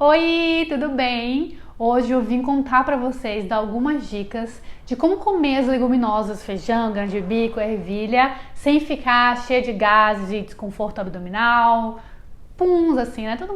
Oi, tudo bem? Hoje eu vim contar para vocês, dar algumas dicas de como comer as leguminosas, feijão, grão de bico, ervilha, sem ficar cheia de gases e desconforto abdominal, puns assim, né? Todo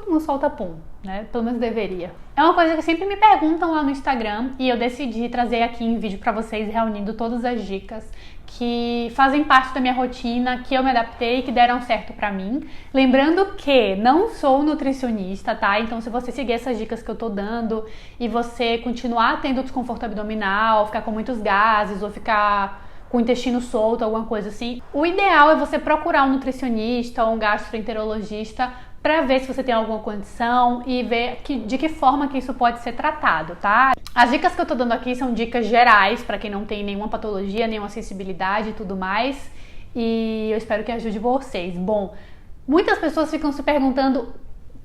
mundo solta pum, né? Pelo menos deveria. É uma coisa que sempre me perguntam lá no Instagram e eu decidi trazer aqui em vídeo para vocês, reunindo todas as dicas que fazem parte da minha rotina, que eu me adaptei e que deram certo pra mim. Lembrando que não sou nutricionista, tá? Então se você seguir essas dicas que eu tô dando e você continuar tendo desconforto abdominal, ficar com muitos gases ou ficar com o intestino solto, alguma coisa assim, o ideal é você procurar um nutricionista ou um gastroenterologista para ver se você tem alguma condição e ver de que forma que isso pode ser tratado, tá? As dicas que eu tô dando aqui são dicas gerais para quem não tem nenhuma patologia, nenhuma sensibilidade e tudo mais, e eu espero que ajude vocês. Bom, muitas pessoas ficam se perguntando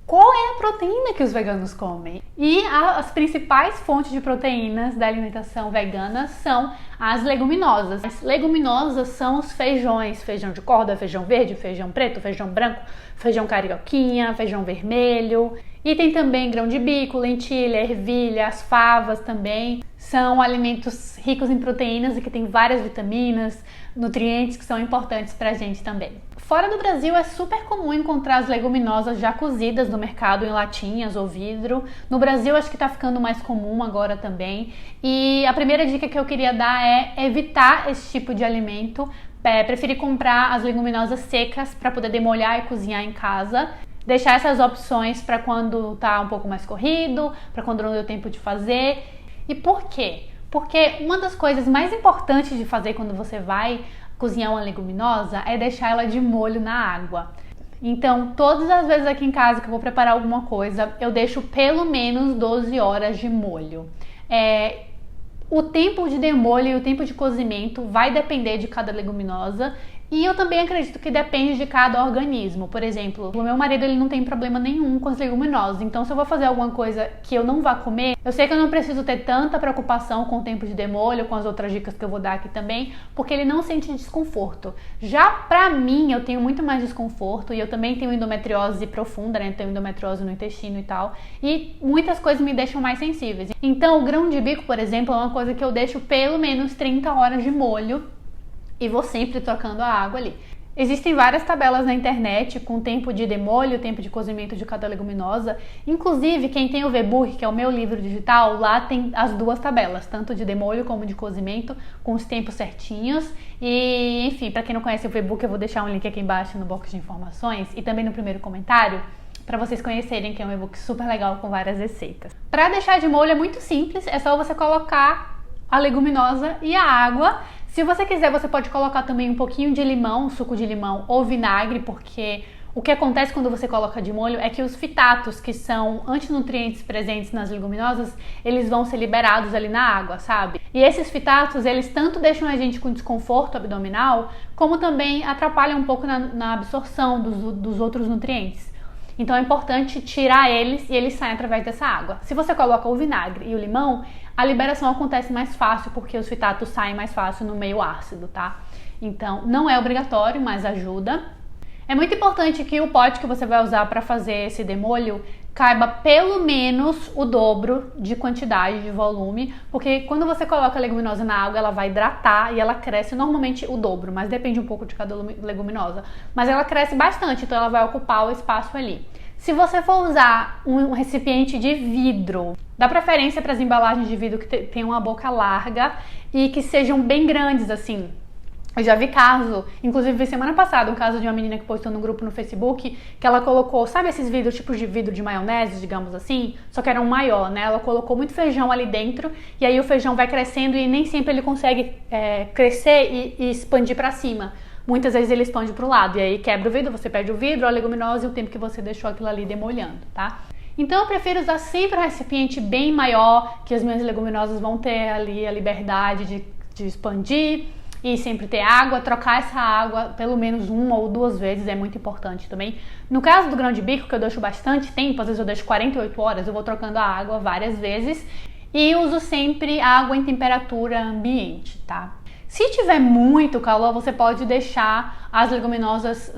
qual é a proteína que os veganos comem. E as principais fontes de proteínas da alimentação vegana são as leguminosas. As leguminosas são os feijões, feijão de corda, feijão verde, feijão preto, feijão branco, feijão carioquinha, feijão vermelho. E tem também grão de bico, lentilha, ervilha, as favas também. São alimentos ricos em proteínas e que tem várias vitaminas, nutrientes que são importantes pra gente também. Fora do Brasil é super comum encontrar as leguminosas já cozidas no mercado em latinhas ou vidro. No Brasil acho que tá ficando mais comum agora também. E a primeira dica que eu queria dar é evitar esse tipo de alimento. Preferir comprar as leguminosas secas para poder demolhar e cozinhar em casa. Deixar essas opções para quando tá um pouco mais corrido, para quando não deu tempo de fazer. E por quê? Porque uma das coisas mais importantes de fazer quando você vai cozinhar uma leguminosa é deixar ela de molho na água. Então, todas as vezes aqui em casa que eu vou preparar alguma coisa, eu deixo pelo menos 12 horas de molho. O tempo de demolho e o tempo de cozimento vai depender de cada leguminosa. E eu também acredito que depende de cada organismo. Por exemplo, o meu marido ele não tem problema nenhum com as leguminosas. Então, se eu vou fazer alguma coisa que eu não vá comer, eu sei que eu não preciso ter tanta preocupação com o tempo de demolho, com as outras dicas que eu vou dar aqui também, porque ele não sente desconforto. Já pra mim, eu tenho muito mais desconforto e eu também tenho endometriose profunda, né? Tenho endometriose no intestino e tal. E muitas coisas me deixam mais sensíveis. Então, o grão de bico, por exemplo, é uma coisa que eu deixo pelo menos 30 horas de molho. E vou sempre trocando a água ali. Existem várias tabelas na internet com tempo de demolho, tempo de cozimento de cada leguminosa. Inclusive, quem tem o Vbook, que é o meu livro digital, lá tem as duas tabelas, tanto de demolho como de cozimento, com os tempos certinhos. E, enfim, para quem não conhece o Vbook, eu vou deixar um link aqui embaixo no box de informações e também no primeiro comentário, para vocês conhecerem, que é um e-book super legal com várias receitas. Para deixar de molho é muito simples, é só você colocar a leguminosa e a água. Se você quiser, você pode colocar também um pouquinho de limão, suco de limão ou vinagre, porque o que acontece quando você coloca de molho é que os fitatos, que são antinutrientes presentes nas leguminosas, eles vão ser liberados ali na água, sabe? E esses fitatos, eles tanto deixam a gente com desconforto abdominal, como também atrapalham um pouco na absorção dos outros nutrientes. Então é importante tirar eles e eles saem através dessa água. Se você coloca o vinagre e o limão, a liberação acontece mais fácil porque os fitatos saem mais fácil no meio ácido, tá? Então não é obrigatório, mas ajuda. É muito importante que o pote que você vai usar para fazer esse demolho caiba pelo menos o dobro de quantidade, de volume, porque quando você coloca a leguminosa na água, ela vai hidratar e ela cresce normalmente o dobro, mas depende um pouco de cada leguminosa. Mas ela cresce bastante, então ela vai ocupar o espaço ali. Se você for usar um recipiente de vidro, dá preferência para as embalagens de vidro que tenham uma boca larga e que sejam bem grandes assim. Eu já vi caso, inclusive vi semana passada, um caso de uma menina que postou no grupo no Facebook, que ela colocou, sabe esses vidros, tipos de vidro de maionese, digamos assim? Só que era um maior, né? Ela colocou muito feijão ali dentro, e aí o feijão vai crescendo e nem sempre ele consegue crescer e expandir pra cima. Muitas vezes ele expande pro lado, e aí quebra o vidro, você perde o vidro, a leguminosa e o tempo que você deixou aquilo ali demolhando, tá? Então eu prefiro usar sempre um recipiente bem maior, que as minhas leguminosas vão ter ali a liberdade de expandir, e sempre ter água, trocar essa água pelo menos uma ou duas vezes é muito importante também. No caso do grão de bico, que eu deixo bastante tempo, às vezes eu deixo 48 horas, eu vou trocando a água várias vezes e uso sempre água em temperatura ambiente, tá? Se tiver muito calor, você pode deixar as leguminosas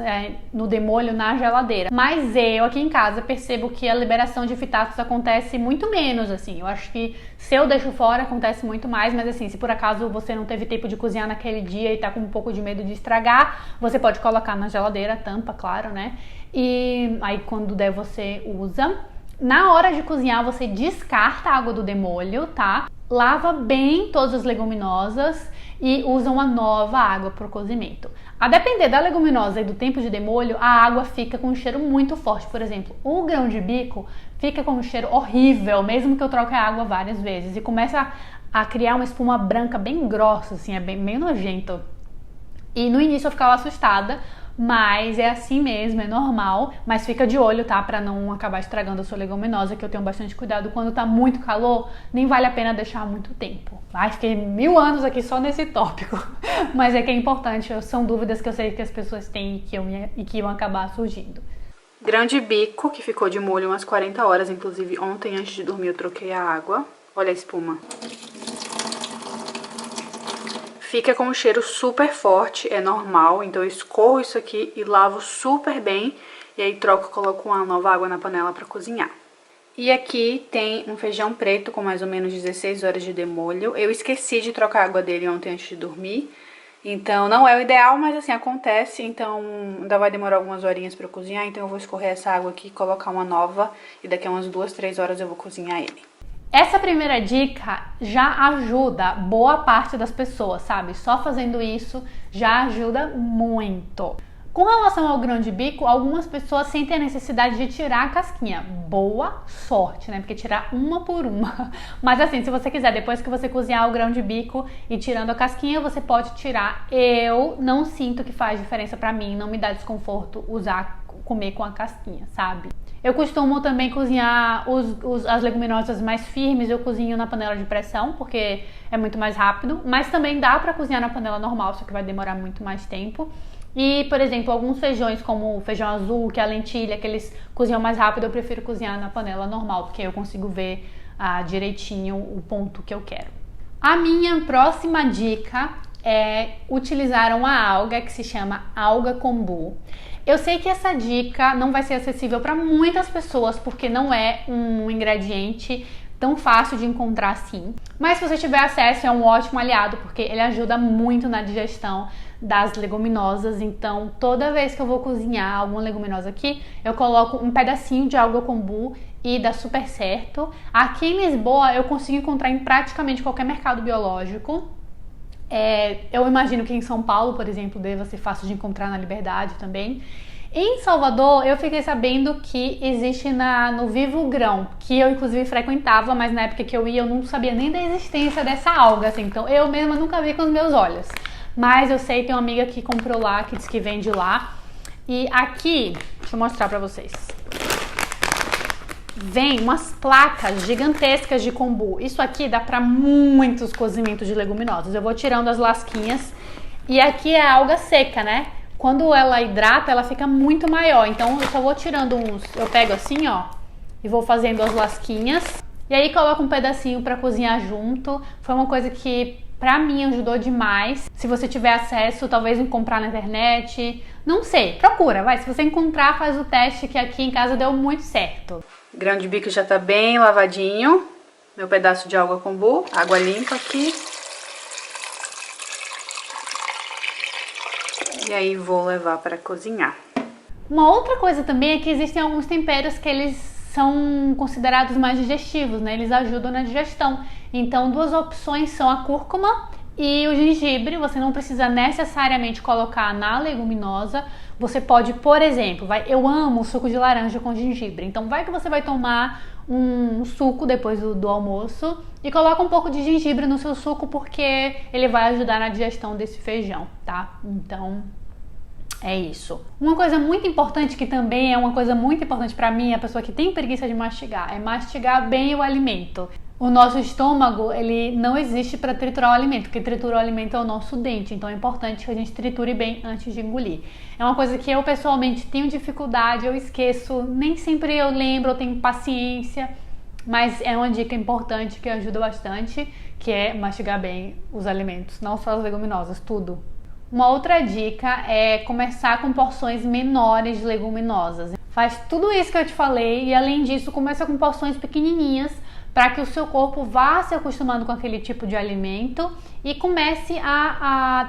no demolho na geladeira. Mas eu aqui em casa percebo que a liberação de fitatos acontece muito menos, assim. Eu acho que se eu deixo fora acontece muito mais, mas assim, se por acaso você não teve tempo de cozinhar naquele dia e tá com um pouco de medo de estragar, você pode colocar na geladeira, tampa, claro, né? E aí quando der você usa. Na hora de cozinhar, você descarta a água do demolho, tá? Lava bem todas as leguminosas e usa uma nova água para o cozimento. A depender da leguminosa e do tempo de demolho, a água fica com um cheiro muito forte. Por exemplo, o grão de bico fica com um cheiro horrível, mesmo que eu troque a água várias vezes. E começa a criar uma espuma branca bem grossa, assim, é bem nojento. E no início eu ficava assustada, mas é assim mesmo, é normal, mas fica de olho, tá? Pra não acabar estragando a sua leguminosa, que eu tenho bastante cuidado. Quando tá muito calor, nem vale a pena deixar muito tempo. Ai, fiquei 1000 anos aqui só nesse tópico, mas é que é importante, são dúvidas que eu sei que as pessoas têm e que iam acabar surgindo. Grão de bico, que ficou de molho umas 40 horas, inclusive ontem antes de dormir eu troquei a água. Olha a espuma. Fica com um cheiro super forte, é normal, então eu escorro isso aqui e lavo super bem. E aí troco, coloco uma nova água na panela para cozinhar. E aqui tem um feijão preto com mais ou menos 16 horas de demolho. Eu esqueci de trocar a água dele ontem antes de dormir. Então não é o ideal, mas assim, acontece. Então ainda vai demorar algumas horinhas para cozinhar. Então eu vou escorrer essa água aqui, colocar uma nova. E daqui a umas 2, 3 horas eu vou cozinhar ele. Essa primeira dica já ajuda boa parte das pessoas, sabe? Só fazendo isso já ajuda muito. Com relação ao grão de bico, algumas pessoas sentem a necessidade de tirar a casquinha. Boa sorte, né? Porque tirar uma por uma. Mas assim, se você quiser, depois que você cozinhar o grão de bico e tirando a casquinha, você pode tirar. Eu não sinto que faz diferença pra mim, não me dá desconforto comer com a casquinha, sabe? Eu costumo também cozinhar as leguminosas mais firmes, eu cozinho na panela de pressão, porque é muito mais rápido, mas também dá pra cozinhar na panela normal, só que vai demorar muito mais tempo. E, por exemplo, alguns feijões, como o feijão azul, que é a lentilha, que eles cozinham mais rápido, eu prefiro cozinhar na panela normal, porque eu consigo ver direitinho o ponto que eu quero. A minha próxima dica é utilizar uma alga que se chama alga kombu. Eu sei que essa dica não vai ser acessível para muitas pessoas, porque não é um ingrediente tão fácil de encontrar assim. Mas se você tiver acesso, é um ótimo aliado, porque ele ajuda muito na digestão das leguminosas. Então, toda vez que eu vou cozinhar alguma leguminosa aqui, eu coloco um pedacinho de alga kombu e dá super certo. Aqui em Lisboa, eu consigo encontrar em praticamente qualquer mercado biológico. Eu imagino que em São Paulo, por exemplo, deva ser fácil de encontrar na Liberdade também. Em Salvador, eu fiquei sabendo que existe no Vivo Grão, que eu inclusive frequentava, mas na época que eu ia eu não sabia nem da existência dessa alga, assim, então eu mesma nunca vi com os meus olhos. Mas eu sei, tem uma amiga que comprou lá, que diz que vende lá. E aqui, deixa eu mostrar pra vocês. Vem umas placas gigantescas de kombu. Isso aqui dá para muitos cozimentos de leguminosas. Eu vou tirando as lasquinhas. E aqui é a alga seca, né? Quando ela hidrata, ela fica muito maior. Então eu só vou tirando uns. Eu pego assim, ó, e vou fazendo as lasquinhas. E aí coloco um pedacinho para cozinhar junto. Foi uma coisa que pra mim ajudou demais. Se você tiver acesso, talvez comprar na internet. Não sei, procura, vai. Se você encontrar, faz o teste, que aqui em casa deu muito certo. Grão de bico já tá bem lavadinho. Meu pedaço de alga kombu, água limpa aqui. E aí vou levar para cozinhar. Uma outra coisa também é que existem alguns temperos que eles são considerados mais digestivos, né? Eles ajudam na digestão. Então, duas opções são a cúrcuma e o gengibre. Você não precisa necessariamente colocar na leguminosa. Você pode, por exemplo, eu amo suco de laranja com gengibre. Então vai que você vai tomar um suco depois do almoço e coloca um pouco de gengibre no seu suco, porque ele vai ajudar na digestão desse feijão, tá? Então é isso. Uma coisa muito importante, que também é uma coisa muito importante pra mim, a pessoa que tem preguiça de mastigar, é mastigar bem o alimento. O nosso estômago, ele não existe para triturar o alimento. Quem tritura o alimento é o nosso dente, então é importante que a gente triture bem antes de engolir. É uma coisa que eu pessoalmente tenho dificuldade, eu esqueço, nem sempre eu lembro, eu tenho paciência. Mas é uma dica importante que ajuda bastante, que é mastigar bem os alimentos, não só as leguminosas, tudo. Uma outra dica é começar com porções menores de leguminosas. Faz tudo isso que eu te falei e, além disso, começa com porções pequenininhas para que o seu corpo vá se acostumando com aquele tipo de alimento e comece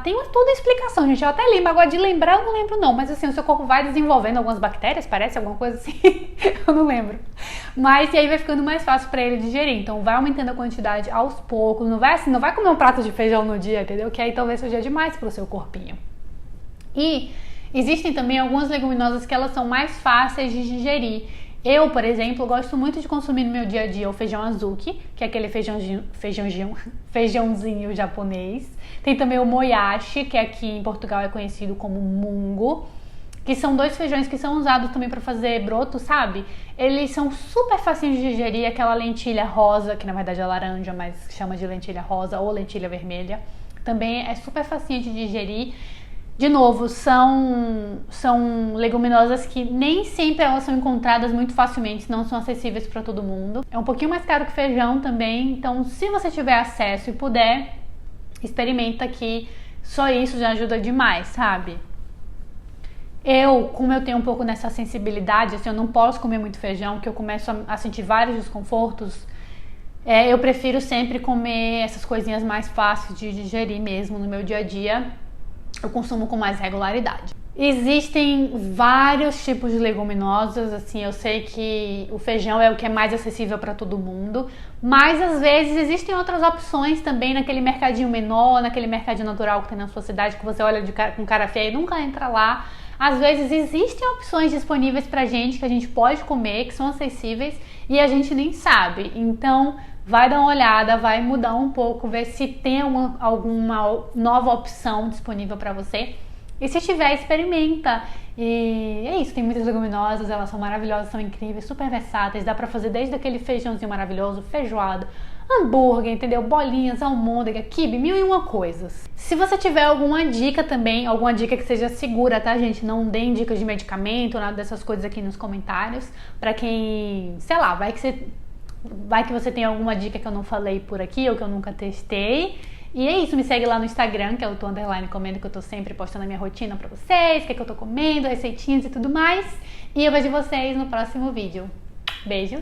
Tem toda a explicação, gente. Eu até lembro, agora de lembrar eu não lembro não, mas assim, o seu corpo vai desenvolvendo algumas bactérias, parece, alguma coisa assim, eu não lembro. Mas e aí vai ficando mais fácil para ele digerir, então vai aumentando a quantidade aos poucos, não vai comer um prato de feijão no dia, entendeu? Que aí talvez seja demais pro seu corpinho. E existem também algumas leguminosas que elas são mais fáceis de digerir. Eu, por exemplo, gosto muito de consumir no meu dia a dia o feijão azuki, que é aquele feijãozinho japonês. Tem também o moyashi, que aqui em Portugal é conhecido como mungo, que são 2 feijões que são usados também para fazer broto, sabe? Eles são super facinhos de digerir, aquela lentilha rosa, que na verdade é laranja, mas chama de lentilha rosa ou lentilha vermelha. Também é super facinho de digerir. De novo, são leguminosas que nem sempre elas são encontradas muito facilmente, não são acessíveis para todo mundo. É um pouquinho mais caro que feijão também, então se você tiver acesso e puder, experimenta que só isso já ajuda demais, sabe? Como eu tenho um pouco nessa sensibilidade, assim, eu não posso comer muito feijão, que eu começo a sentir vários desconfortos, eu prefiro sempre comer essas coisinhas mais fáceis de digerir mesmo no meu dia a dia. Eu consumo com mais regularidade. Existem vários tipos de leguminosas, assim, eu sei que o feijão é o que é mais acessível para todo mundo, mas às vezes existem outras opções também naquele mercadinho menor, naquele mercadinho natural que tem na sua cidade, que você olha com cara feia e nunca entra lá. Às vezes existem opções disponíveis pra gente que a gente pode comer, que são acessíveis e a gente nem sabe. Então, vai dar uma olhada, vai mudar um pouco, ver se tem alguma nova opção disponível para você. E se tiver, experimenta. E é isso, tem muitas leguminosas, elas são maravilhosas, são incríveis, super versáteis. Dá pra fazer desde aquele feijãozinho maravilhoso, feijoada, hambúrguer, entendeu? Bolinhas, almôndega, quibe, 1001 coisas. Se você tiver alguma dica também, alguma dica que seja segura, tá, gente? Não deem dicas de medicamento, nada dessas coisas aqui nos comentários. Pra quem, sei lá, vai que você tem alguma dica que eu não falei por aqui ou que eu nunca testei. E é isso, me segue lá no Instagram, que é o @comendo, que eu tô sempre postando a minha rotina pra vocês, o que é que eu tô comendo, receitinhas e tudo mais. E eu vejo vocês no próximo vídeo. Beijo!